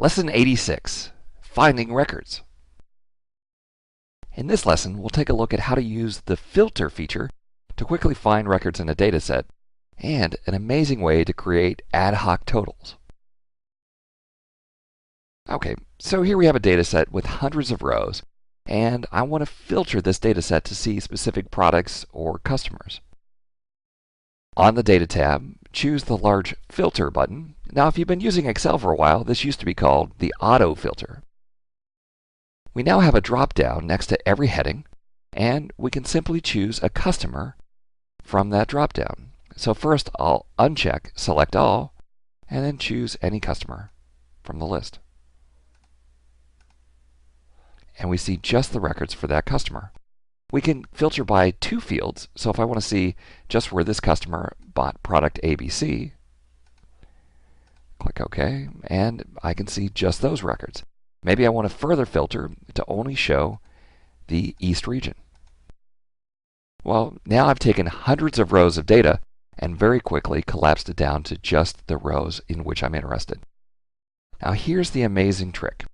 Lesson 86, Finding Records. In this lesson, we'll take a look at how to use the filter feature to quickly find records in a dataset, and an amazing way to create ad hoc totals. Okay, so here we have a dataset with hundreds of rows, and I want to filter this dataset to see specific products or customers. On the Data tab, choose the large Filter button. Now, if you've been using Excel for a while, this used to be called the Auto Filter. We now have a drop-down next to every heading, and we can simply choose a customer from that drop-down. So first, I'll uncheck Select All, and then choose any customer from the list. And we see just the records for that customer. We can filter by two fields, so if I want to see just where this customer bought product ABC, click OK, and I can see just those records. Maybe I want to further filter to only show the East region. Well, now I've taken hundreds of rows of data and very quickly collapsed it down to just the rows in which I'm interested. Now here's the amazing trick.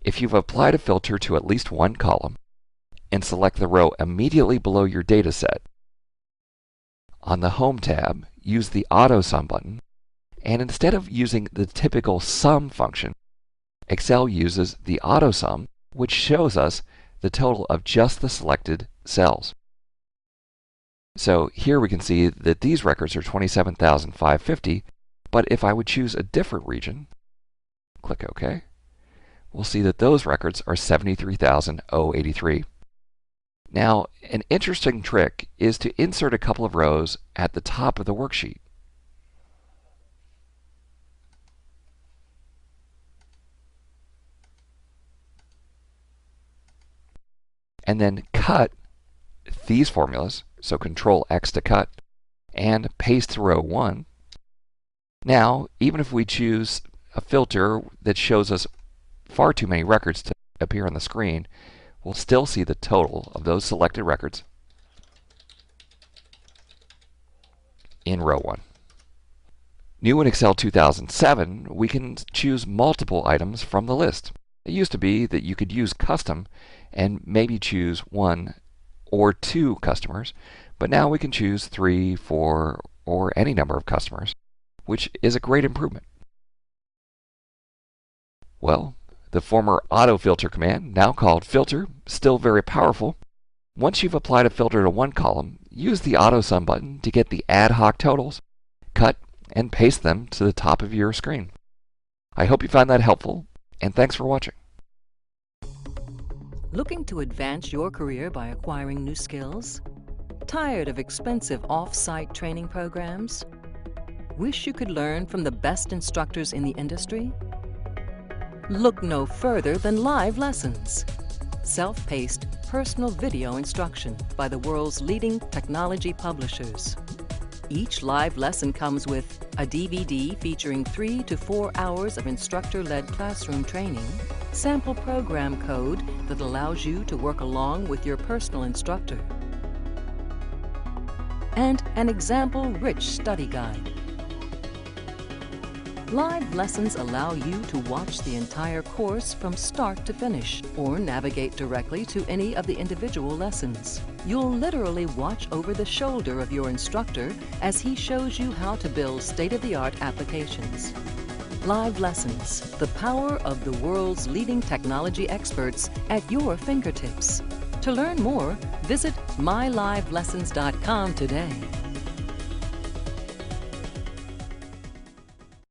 If you've applied a filter to at least one column, and select the row immediately below your data set, on the Home tab, use the Auto Sum button, and instead of using the typical sum function, Excel uses the Auto Sum, which shows us the total of just the selected cells. So here we can see that these records are 27,550, but if I would choose a different region, click OK, we'll see that those records are 73,083. Now, an interesting trick is to insert a couple of rows at the top of the worksheet. And then cut these formulas, so Control X to cut, and paste to row 1. Now, even if we choose a filter that shows us far too many records to appear on the screen, we'll still see the total of those selected records in row 1. New in Excel 2007, we can choose multiple items from the list. It used to be that you could use custom and maybe choose 1 or 2 customers, but now we can choose 3, 4, or any number of customers, which is a great improvement. Well, the former auto filter command, now called filter, still very powerful. Once you've applied a filter to one column, use the Auto Sum button to get the ad hoc totals, cut and paste them to the top of your screen. I hope you found that helpful, and thanks for watching. Looking to advance your career by acquiring new skills? Tired of expensive off-site training programs? Wish you could learn from the best instructors in the industry? Look no further than Live Lessons. Self-paced, personal video instruction by the world's leading technology publishers. Each live lesson comes with a DVD featuring 3 to 4 hours of instructor-led classroom training, sample program code that allows you to work along with your personal instructor, and an example-rich study guide. Live lessons allow you to watch the entire course from start to finish, or navigate directly to any of the individual lessons. You'll literally watch over the shoulder of your instructor as he shows you how to build state-of-the-art applications. Live lessons, the power of the world's leading technology experts at your fingertips. To learn more, visit mylivelessons.com today.